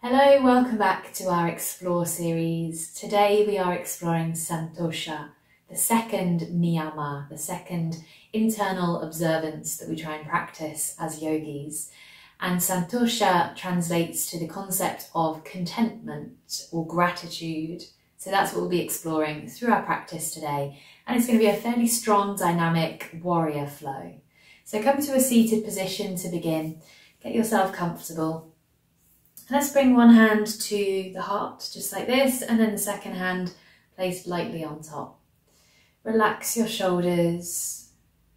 Hello, welcome back to our Explore series. Today we are exploring Santosha, the second niyama, the second internal observance that we try and practice as yogis. And Santosha translates to the concept of contentment or gratitude. So that's what we'll be exploring through our practice today. And it's going to be a fairly strong, dynamic warrior flow. So come to a seated position to begin. Get yourself comfortable. Let's bring one hand to the heart, just like this, and then the second hand placed lightly on top. Relax your shoulders.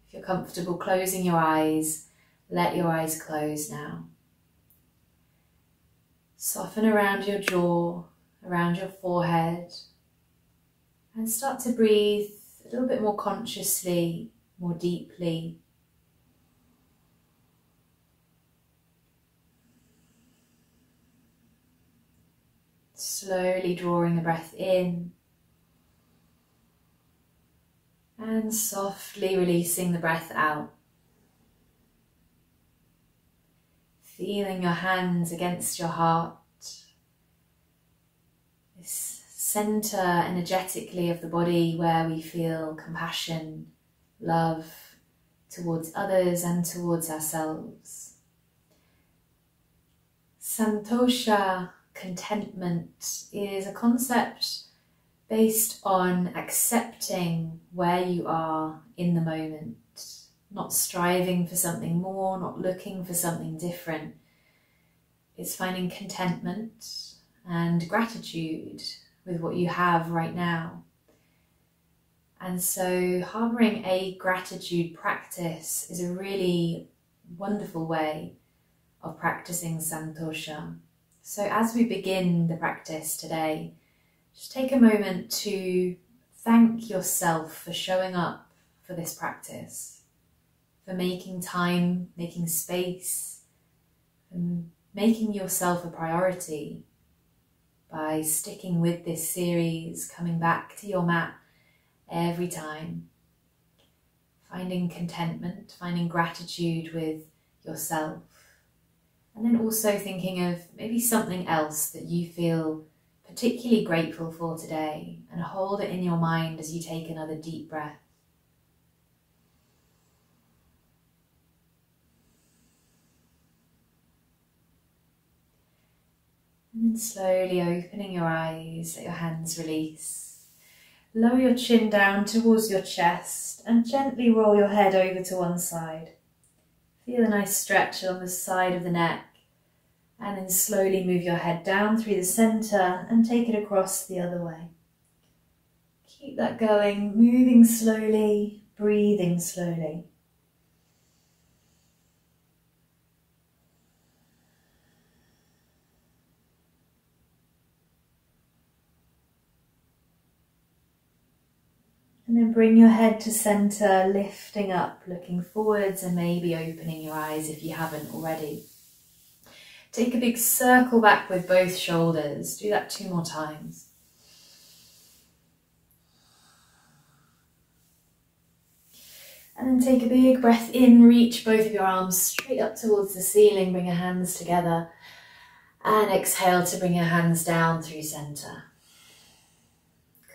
If you're comfortable closing your eyes, let your eyes close now. Soften around your jaw, around your forehead, and start to breathe a little bit more consciously, more deeply. Slowly drawing the breath in and softly releasing the breath out. Feeling your hands against your heart. This center energetically of the body where we feel compassion, love towards others and towards ourselves. Santosha, contentment, is a concept based on accepting where you are in the moment, not striving for something more, not looking for something different. It's finding contentment and gratitude with what you have right now. And so harboring a gratitude practice is a really wonderful way of practicing Santosha. So as we begin the practice today, just take a moment to thank yourself for showing up for this practice, for making time, making space, and making yourself a priority by sticking with this series, coming back to your mat every time, finding contentment, finding gratitude with yourself. And then also thinking of maybe something else that you feel particularly grateful for today, and hold it in your mind as you take another deep breath. And then slowly opening your eyes, let your hands release. Lower your chin down towards your chest and gently roll your head over to one side. Feel a nice stretch along the side of the neck. And then slowly move your head down through the center and take it across the other way. Keep that going, moving slowly, breathing slowly. And then bring your head to center, lifting up, looking forwards, and maybe opening your eyes if you haven't already. Take a big circle back with both shoulders. Do that 2 more times. And then take a big breath in, reach both of your arms straight up towards the ceiling, bring your hands together. And exhale to bring your hands down through center.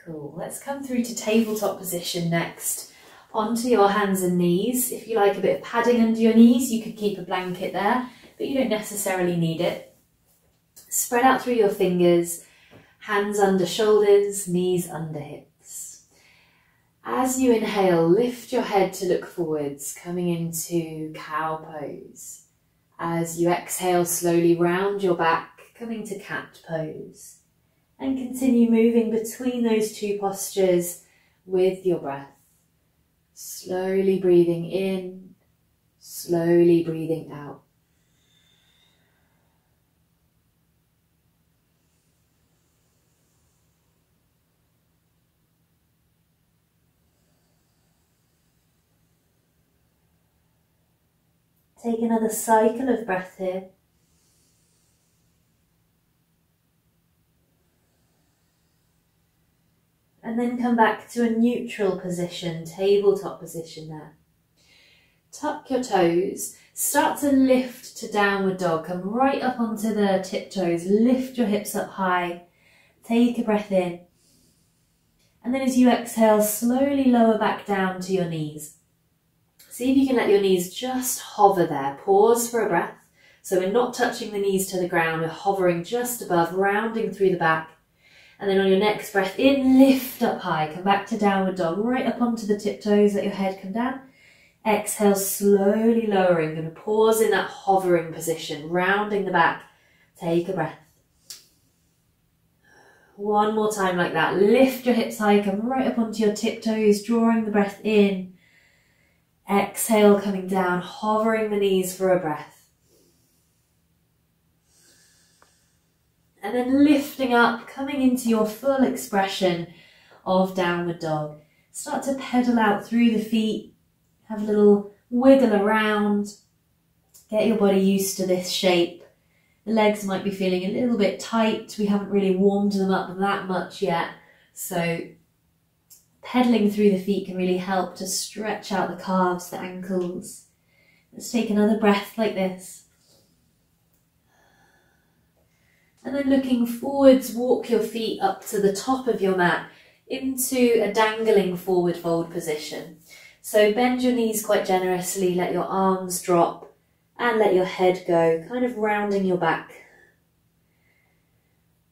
Cool. Let's come through to tabletop position next. Onto your hands and knees. If you like a bit of padding under your knees, you could keep a blanket there, but you don't necessarily need it. Spread out through your fingers, hands under shoulders, knees under hips. As you inhale, lift your head to look forwards, coming into cow pose. As you exhale, slowly round your back, coming to cat pose. And continue moving between those two postures with your breath. Slowly breathing in, slowly breathing out. Take another cycle of breath here. And then come back to a neutral position, tabletop position there. Tuck your toes, start to lift to downward dog, come right up onto the tiptoes, lift your hips up high, take a breath in, and then as you exhale, slowly lower back down to your knees. See if you can let your knees just hover there, pause for a breath. So we're not touching the knees to the ground, we're hovering just above, rounding through the back. And then on your next breath in, lift up high, come back to downward dog, right up onto the tiptoes, let your head come down. Exhale, slowly lowering, going to pause in that hovering position, rounding the back, take a breath. One more time like that, lift your hips high, come right up onto your tiptoes, drawing the breath in. Exhale, coming down, hovering the knees for a breath. And then lifting up, coming into your full expression of downward dog. Start to pedal out through the feet, have a little wiggle around, get your body used to this shape. The legs might be feeling a little bit tight, we haven't really warmed them up that much yet, so pedaling through the feet can really help to stretch out the calves, the ankles. Let's take another breath like this. And then looking forwards, walk your feet up to the top of your mat into a dangling forward fold position. So bend your knees quite generously, let your arms drop and let your head go, kind of rounding your back.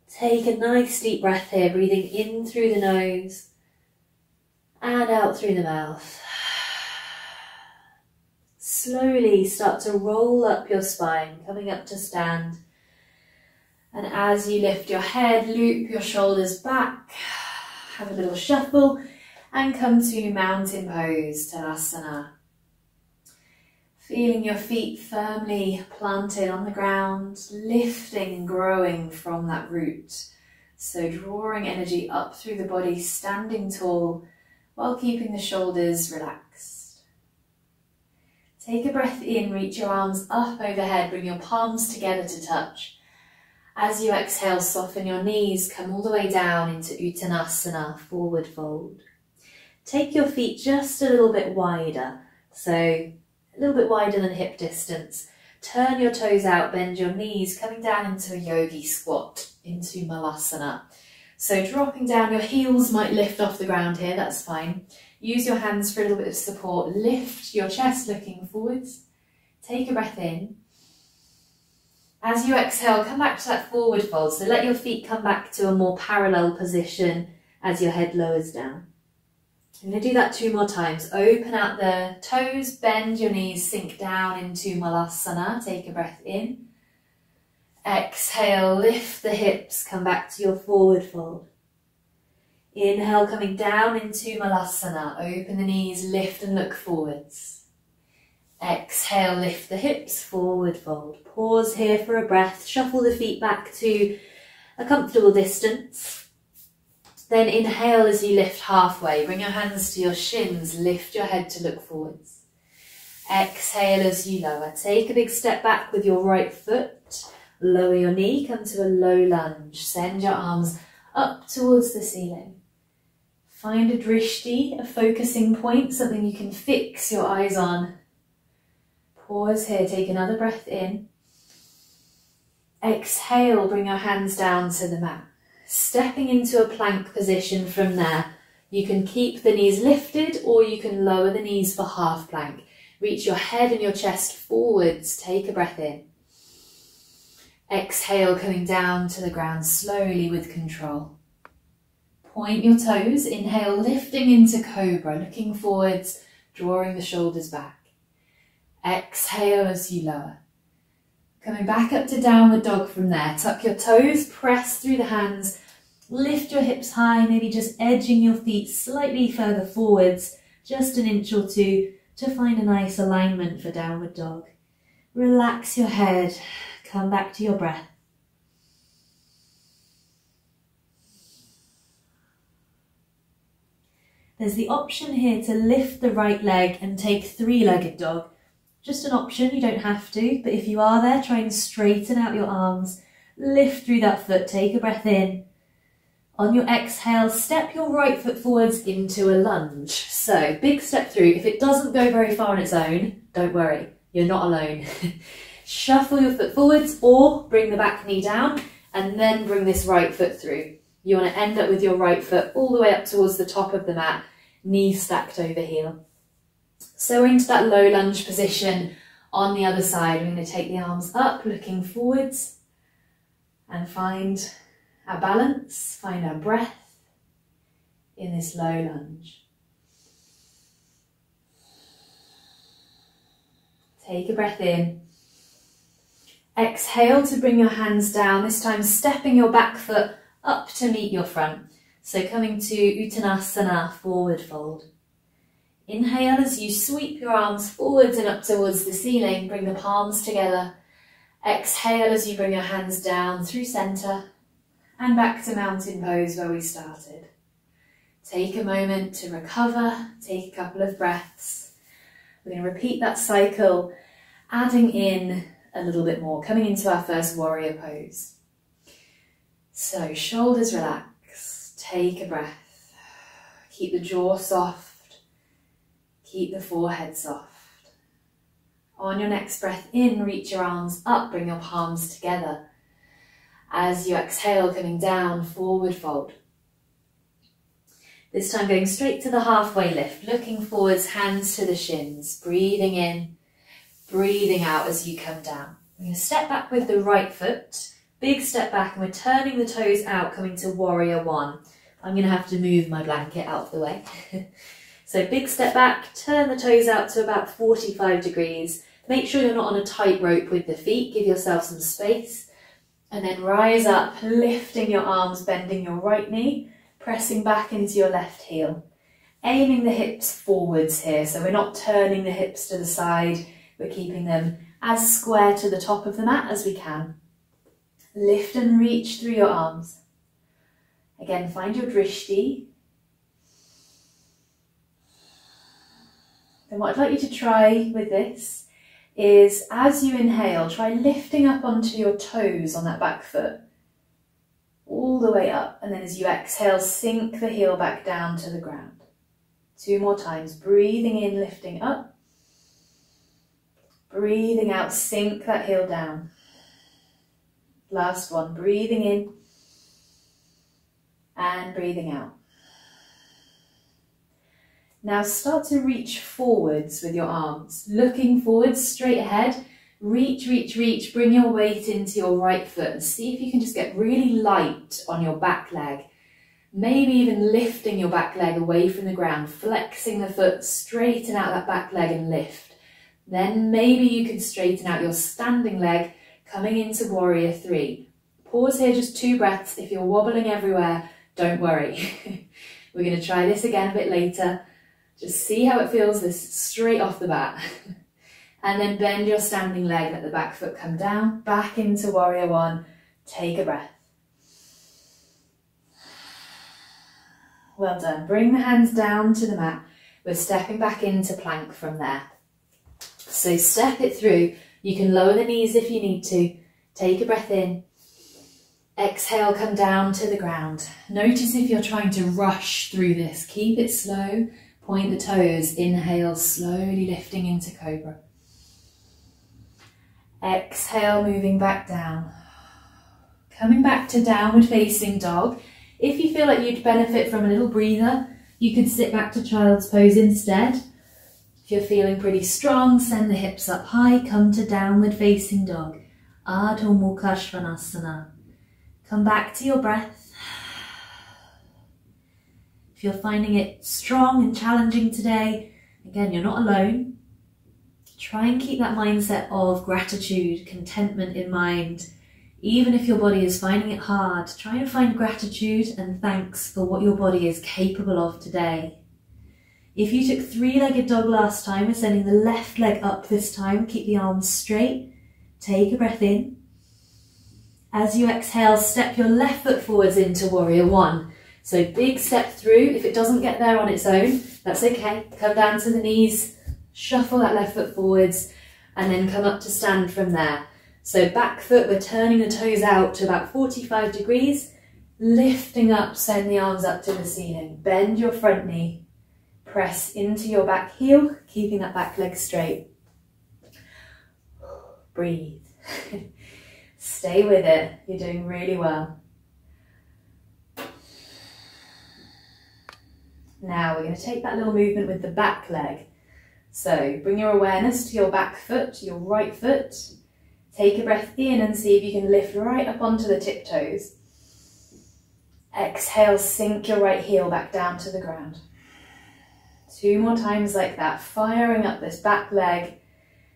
Take a nice deep breath here, breathing in through the nose and out through the mouth. Slowly start to roll up your spine, coming up to stand. And as you lift your head, loop your shoulders back, have a little shuffle, and come to mountain pose, Tadasana. Feeling your feet firmly planted on the ground, lifting and growing from that root. So drawing energy up through the body, standing tall, while keeping the shoulders relaxed. Take a breath in, reach your arms up overhead, bring your palms together to touch. As you exhale, soften your knees, come all the way down into Uttanasana, forward fold. Take your feet just a little bit wider, so a little bit wider than hip distance. Turn your toes out, bend your knees, coming down into a yogi squat, into Malasana. So dropping down, your heels might lift off the ground here, that's fine. Use your hands for a little bit of support. Lift your chest looking forwards. Take a breath in. As you exhale, come back to that forward fold. So let your feet come back to a more parallel position as your head lowers down. I'm going to do that 2 more times. Open out the toes, bend your knees, sink down into Malasana. Take a breath in. Exhale, lift the hips, come back to your forward fold. Inhale, coming down into Malasana. Open the knees, lift and look forwards. Exhale, lift the hips, forward fold. Pause here for a breath, shuffle the feet back to a comfortable distance. Then inhale as you lift halfway, bring your hands to your shins, lift your head to look forwards. Exhale as you lower, take a big step back with your right foot, lower your knee, come to a low lunge, send your arms up towards the ceiling. Find a drishti, a focusing point, something you can fix your eyes on. Pause here, take another breath in. Exhale, bring your hands down to the mat. Stepping into a plank position from there. You can keep the knees lifted or you can lower the knees for half plank. Reach your head and your chest forwards, take a breath in. Exhale, coming down to the ground slowly with control. Point your toes, inhale, lifting into cobra, looking forwards, drawing the shoulders back. Exhale as you lower. Coming back up to downward dog from there. Tuck your toes, press through the hands, lift your hips high, maybe just edging your feet slightly further forwards, just an inch or two to find a nice alignment for downward dog. Relax your head, come back to your breath. There's the option here to lift the right leg and take 3-legged dog. Just an option, you don't have to, but if you are there, try and straighten out your arms, lift through that foot, take a breath in, On your exhale, step your right foot forwards into a lunge. So big step through. If it doesn't go very far on its own, don't worry, you're not alone. Shuffle your foot forwards or bring the back knee down and then bring this right foot through. You want to end up with your right foot all the way up towards the top of the mat, knee stacked over heel. So we're into that low lunge position on the other side. We're going to take the arms up, looking forwards, and find our balance, find our breath in this low lunge. Take a breath in. Exhale to bring your hands down, this time stepping your back foot up to meet your front. So coming to Uttanasana, forward fold. Inhale as you sweep your arms forwards and up towards the ceiling, bring the palms together. Exhale as you bring your hands down through center and back to mountain pose where we started. Take a moment to recover, take a couple of breaths. We're going to repeat that cycle, adding in a little bit more, coming into our first warrior pose. So shoulders relax, take a breath, keep the jaw soft, keep the forehead soft. On your next breath in, reach your arms up, bring your palms together. As you exhale, coming down, forward fold. This time going straight to the halfway lift, looking forwards, hands to the shins, breathing in, breathing out as you come down. We're going to step back with the right foot, big step back, and we're turning the toes out, coming to warrior one. I'm going to have to move my blanket out of the way. So big step back, turn the toes out to about 45 degrees. Make sure you're not on a tight rope with the feet, give yourself some space. And then rise up, lifting your arms, bending your right knee, pressing back into your left heel. Aiming the hips forwards here, so we're not turning the hips to the side, we're keeping them as square to the top of the mat as we can. Lift and reach through your arms. Again, find your drishti. Then what I'd like you to try with this is, as you inhale, try lifting up onto your toes on that back foot, all the way up, and then as you exhale, sink the heel back down to the ground. 2 more times, breathing in, lifting up, breathing out, sink that heel down. Last one, breathing in and breathing out. Now start to reach forwards with your arms, looking forwards, straight ahead. Reach, reach, reach, bring your weight into your right foot and see if you can just get really light on your back leg. Maybe even lifting your back leg away from the ground, flexing the foot, straighten out that back leg and lift. Then maybe you can straighten out your standing leg, coming into warrior 3. Pause here, just 2 breaths. If you're wobbling everywhere, don't worry. We're going to try this again a bit later. Just see how it feels, this straight off the bat. And then bend your standing leg, let the back foot come down, back into warrior 1. Take a breath. Well done. Bring the hands down to the mat. We're stepping back into plank from there. So step it through. You can lower the knees if you need to. Take a breath in. Exhale, come down to the ground. Notice if you're trying to rush through this. Keep it slow. Point the toes, inhale, slowly lifting into cobra. Exhale, moving back down. Coming back to downward facing dog. If you feel like you'd benefit from a little breather, you could sit back to child's pose instead. If you're feeling pretty strong, send the hips up high, come to downward facing dog. Adho Mukha Svanasana. Come back to your breath. If you're finding it strong and challenging today, again, you're not alone. Try and keep that mindset of gratitude, contentment in mind. Even if your body is finding it hard, try and find gratitude and thanks for what your body is capable of today. If you took 3-legged dog last time, we're sending the left leg up this time. Keep the arms straight. Take a breath in. As you exhale, step your left foot forwards into warrior 1. So big step through. If it doesn't get there on its own, that's okay. Come down to the knees, shuffle that left foot forwards, and then come up to stand from there. So back foot, we're turning the toes out to about 45 degrees, Lifting up, send the arms up to the ceiling. Bend your front knee. Press into your back heel, keeping that back leg straight. Breathe. Stay with it. You're doing really well. Now we're going to take that little movement with the back leg. So bring your awareness to your back foot, your right foot. Take a breath in and see if you can lift right up onto the tiptoes. Exhale, sink your right heel back down to the ground. 2 more times like that, firing up this back leg.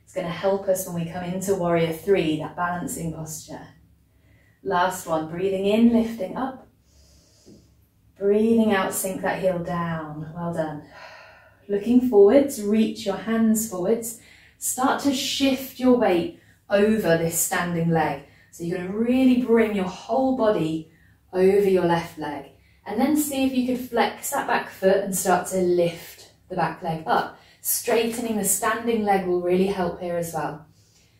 It's going to help us when we come into warrior 3, that balancing posture. Last one, breathing in, lifting up. Breathing out, sink that heel down. Well done. Looking forwards, reach your hands forwards. Start to shift your weight over this standing leg. So you're going to really bring your whole body over your left leg. And then see if you could flex that back foot and start to lift the back leg up. Straightening the standing leg will really help here as well.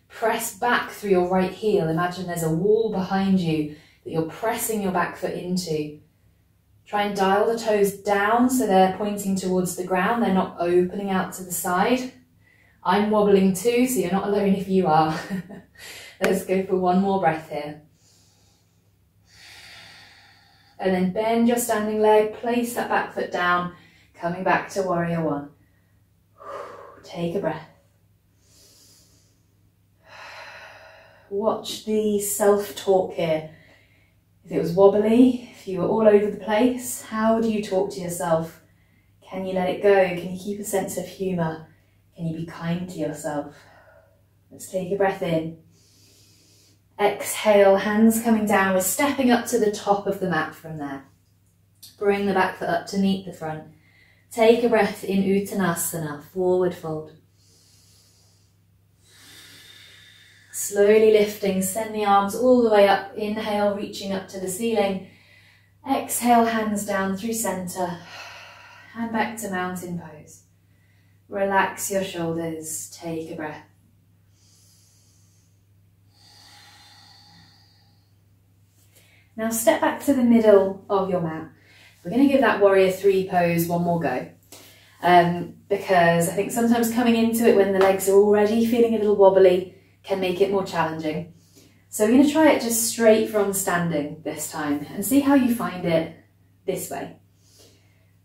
Press back through your right heel. Imagine there's a wall behind you that you're pressing your back foot into. Try and dial the toes down so they're pointing towards the ground. They're not opening out to the side. I'm wobbling too, so you're not alone if you are. Let's go for one more breath here. And then bend your standing leg, place that back foot down, coming back to warrior 1. Take a breath. Watch the self-talk here. If it was wobbly, if you were all over the place, how do you talk to yourself? Can you let it go? Can you keep a sense of humour? Can you be kind to yourself? Let's take a breath in. Exhale, hands coming down. We're stepping up to the top of the mat from there. Bring the back foot up to meet the front. Take a breath in Uttanasana, forward fold. Slowly lifting, send the arms all the way up. Inhale, reaching up to the ceiling. Exhale, hands down through centre. And back to mountain pose. Relax your shoulders, take a breath. Now step back to the middle of your mat. We're going to give that warrior 3 pose one more go. Because I think sometimes coming into it when the legs are already feeling a little wobbly can make it more challenging. So we're going to try it just straight from standing this time and see how you find it this way.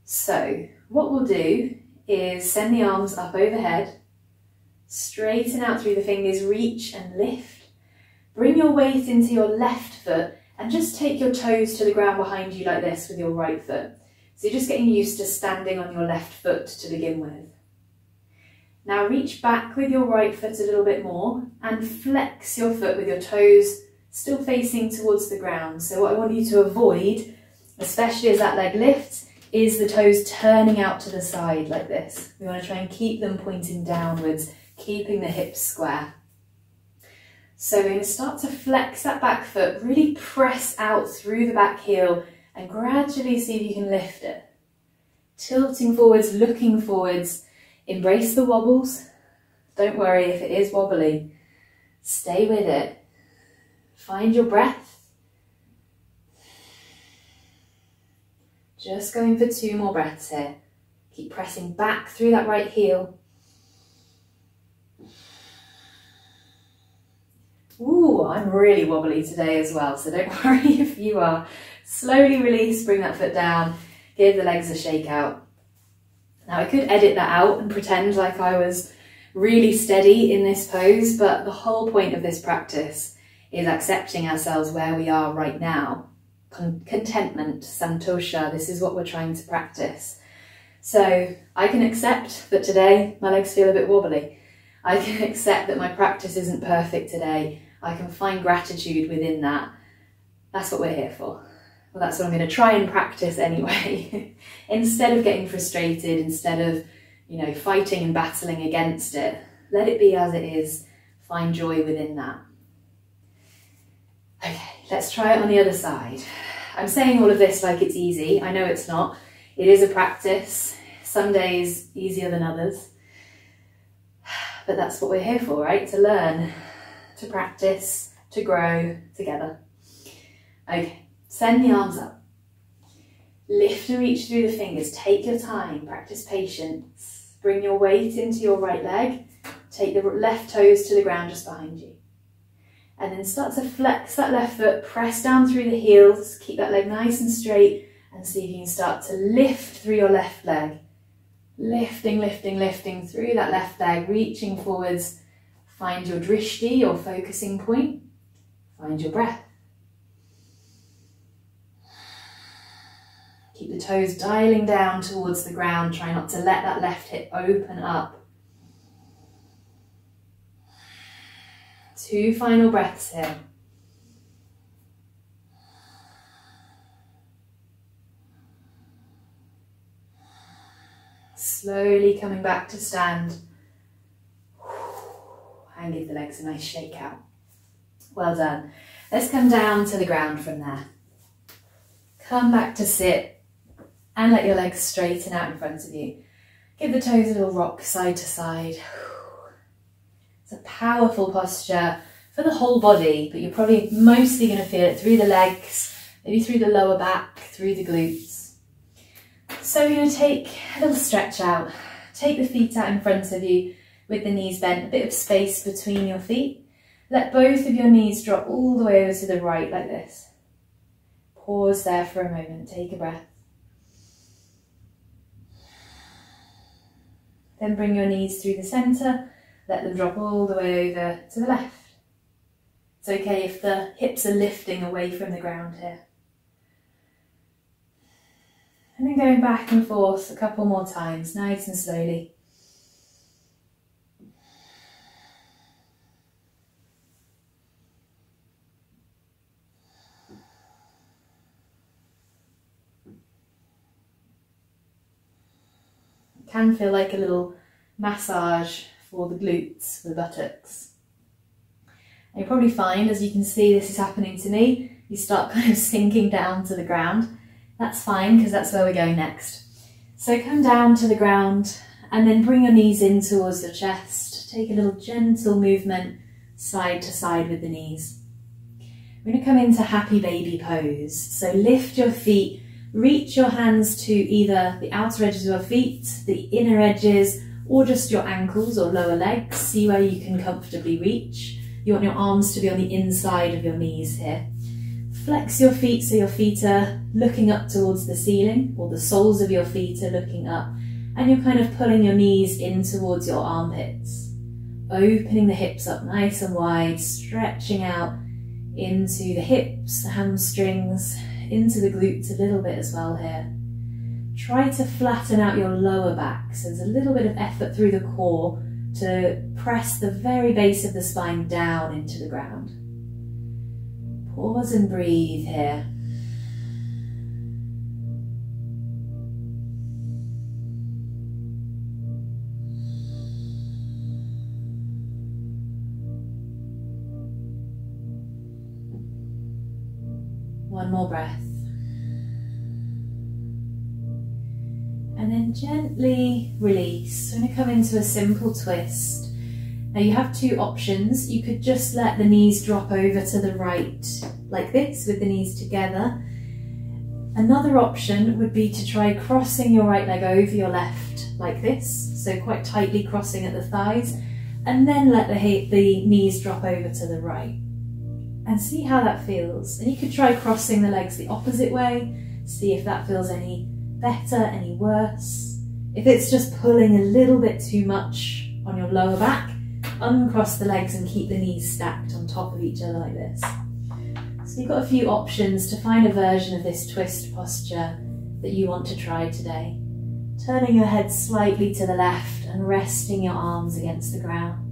So what we'll do is send the arms up overhead, straighten out through the fingers, reach and lift. Bring your weight into your left foot and just take your toes to the ground behind you like this with your right foot. So you're just getting used to standing on your left foot to begin with. Now reach back with your right foot a little bit more and flex your foot with your toes still facing towards the ground. So what I want you to avoid, especially as that leg lifts, is the toes turning out to the side like this. We want to try and keep them pointing downwards, keeping the hips square. So we're going to start to flex that back foot, really press out through the back heel and gradually see if you can lift it. Tilting forwards, looking forwards, embrace the wobbles. Don't worry if it is wobbly. Stay with it. Find your breath. Just going for 2 more breaths here. Keep pressing back through that right heel. Ooh, I'm really wobbly today as well, so don't worry if you are. Slowly release, bring that foot down, give the legs a shake out. Now I could edit that out and pretend like I was really steady in this pose, but the whole point of this practice is accepting ourselves where we are right now. Contentment, santosha, this is what we're trying to practice. So I can accept that today my legs feel a bit wobbly. I can accept that my practice isn't perfect today. I can find gratitude within that. That's what we're here for. Well, that's what I'm going to try and practice anyway. Instead of getting frustrated, instead of, fighting and battling against it, let it be as it is. Find joy within that. Okay, let's try it on the other side. I'm saying all of this like it's easy. I know it's not. It is a practice. Some days easier than others. But that's what we're here for, right? To learn, to practice, to grow together. Okay, send the arms up. Lift and reach through the fingers. Take your time, practice patience. Bring your weight into your right leg. Take the left toes to the ground just behind you. And then start to flex that left foot, press down through the heels, keep that leg nice and straight, and see if you can start to lift through your left leg. Lifting, lifting, lifting through that left leg, reaching forwards. Find your drishti, your focusing point. Find your breath. Keep the toes dialing down towards the ground. Try not to let that left hip open up. 2 final breaths here. Slowly coming back to stand. And give the legs a nice shake out. Well done. Let's come down to the ground from there. Come back to sit and let your legs straighten out in front of you. Give the toes a little rock side to side. It's a powerful posture for the whole body, but you're probably mostly going to feel it through the legs, maybe through the lower back, through the glutes. So we're going to take a little stretch out. Take the feet out in front of you with the knees bent, a bit of space between your feet. Let both of your knees drop all the way over to the right like this. Pause there for a moment, take a breath. Then bring your knees through the centre, let them drop all the way over to the left. It's okay if the hips are lifting away from the ground here. And then going back and forth a couple more times, nice and slowly. It can feel like a little massage for the glutes, for the buttocks. And you'll probably find, as you can see, this is happening to me, you start kind of sinking down to the ground. That's fine, because that's where we're going next. So come down to the ground and then bring your knees in towards your chest. Take a little gentle movement side to side with the knees. We're going to come into happy baby pose. So lift your feet, reach your hands to either the outer edges of your feet, the inner edges, or just your ankles or lower legs. See where you can comfortably reach. You want your arms to be on the inside of your knees here. Flex your feet so your feet are looking up towards the ceiling, or the soles of your feet are looking up, and you're kind of pulling your knees in towards your armpits. Opening the hips up nice and wide, stretching out into the hips, the hamstrings, into the glutes a little bit as well here. Try to flatten out your lower back, so there's a little bit of effort through the core to press the very base of the spine down into the ground. Pause and breathe here. One more breath. And then gently release. We're going to come into a simple twist. Now you have 2 options. You could just let the knees drop over to the right like this with the knees together. Another option would be to try crossing your right leg over your left like this, so quite tightly crossing at the thighs, and then let the knees drop over to the right. And see how that feels. And you could try crossing the legs the opposite way, see if that feels any better, any worse. If it's just pulling a little bit too much on your lower back, uncross the legs and keep the knees stacked on top of each other like this. So you've got a few options to find a version of this twist posture that you want to try today. Turning your head slightly to the left and resting your arms against the ground.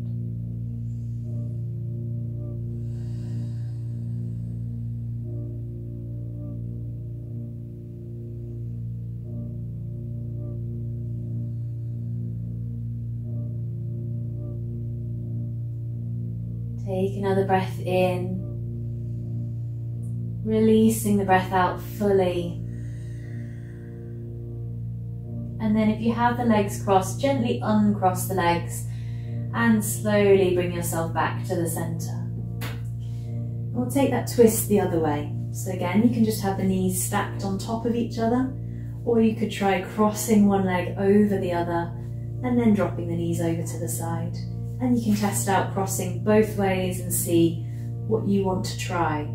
Take another breath in, releasing the breath out fully. And then if you have the legs crossed, gently uncross the legs and slowly bring yourself back to the center. We'll take that twist the other way. So again, you can just have the knees stacked on top of each other, Or you could try crossing one leg over the other and then dropping the knees over to the side. And you can test out crossing both ways and see what you want to try.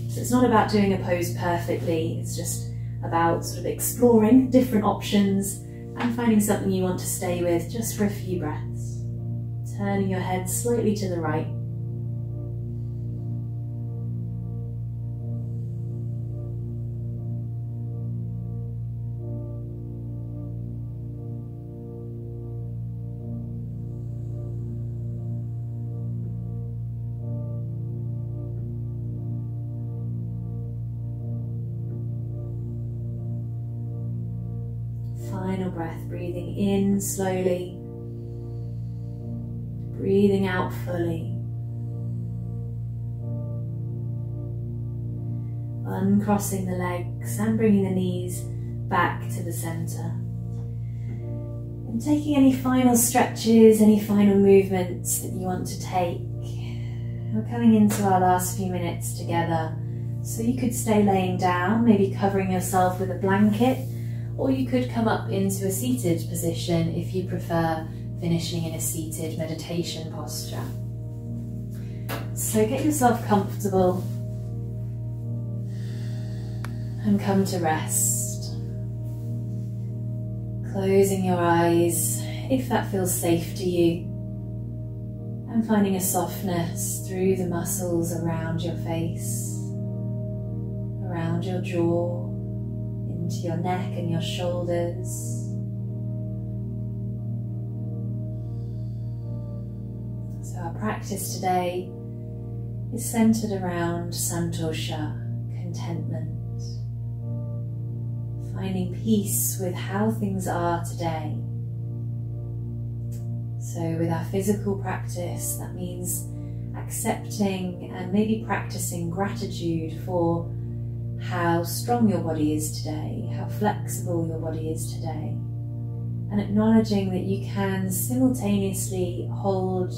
So it's not about doing a pose perfectly, it's just about sort of exploring different options and finding something you want to stay with just for a few breaths. Turning your head slightly to the right. Final breath, breathing in slowly, breathing out fully. Uncrossing the legs and bringing the knees back to the centre. And taking any final stretches, any final movements that you want to take. We're coming into our last few minutes together. So you could stay laying down, maybe covering yourself with a blanket, or you could come up into a seated position if you prefer, finishing in a seated meditation posture. So get yourself comfortable and come to rest. Closing your eyes if that feels safe to you, and finding a softness through the muscles around your face, around your jaw, into your neck and your shoulders. So our practice today is centered around Santosha, contentment. Finding peace with how things are today. So with our physical practice, that means accepting and maybe practicing gratitude for how strong your body is today, how flexible your body is today, and acknowledging that you can simultaneously hold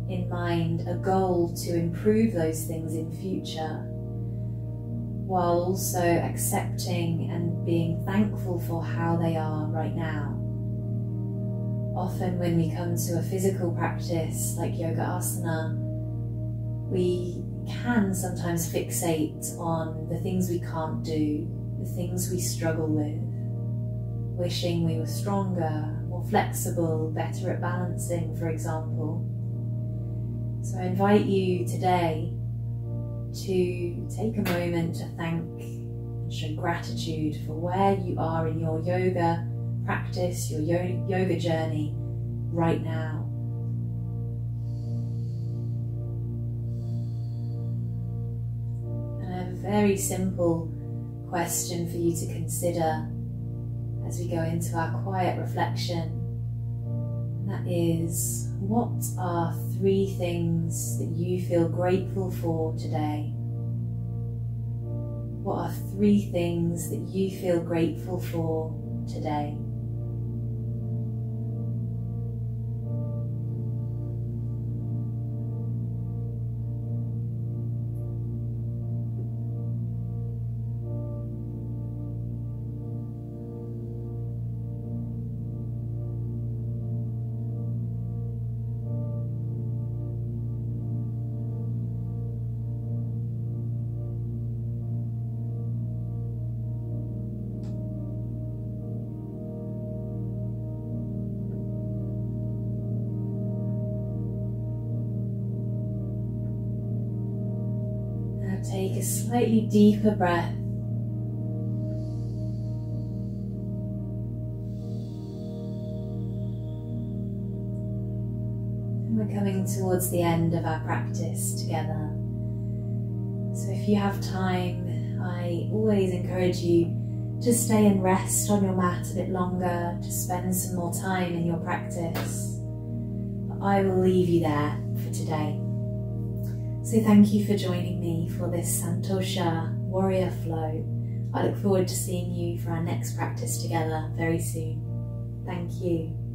in mind a goal to improve those things in future, while also accepting and being thankful for how they are right now. Often when we come to a physical practice like yoga asana, we can sometimes fixate on the things we can't do, the things we struggle with, wishing we were stronger, more flexible, better at balancing, for example. So I invite you today to take a moment to thank and show gratitude for where you are in your yoga practice, your yoga journey right now. Very simple question for you to consider as we go into our quiet reflection. And that is, what are 3 things that you feel grateful for today? What are 3 things that you feel grateful for today? Take a slightly deeper breath. And we're coming towards the end of our practice together. So if you have time, I always encourage you to stay and rest on your mat a bit longer, to spend some more time in your practice. But I will leave you there for today. So thank you for joining me for this Santosha warrior flow. I look forward to seeing you for our next practice together very soon. Thank you.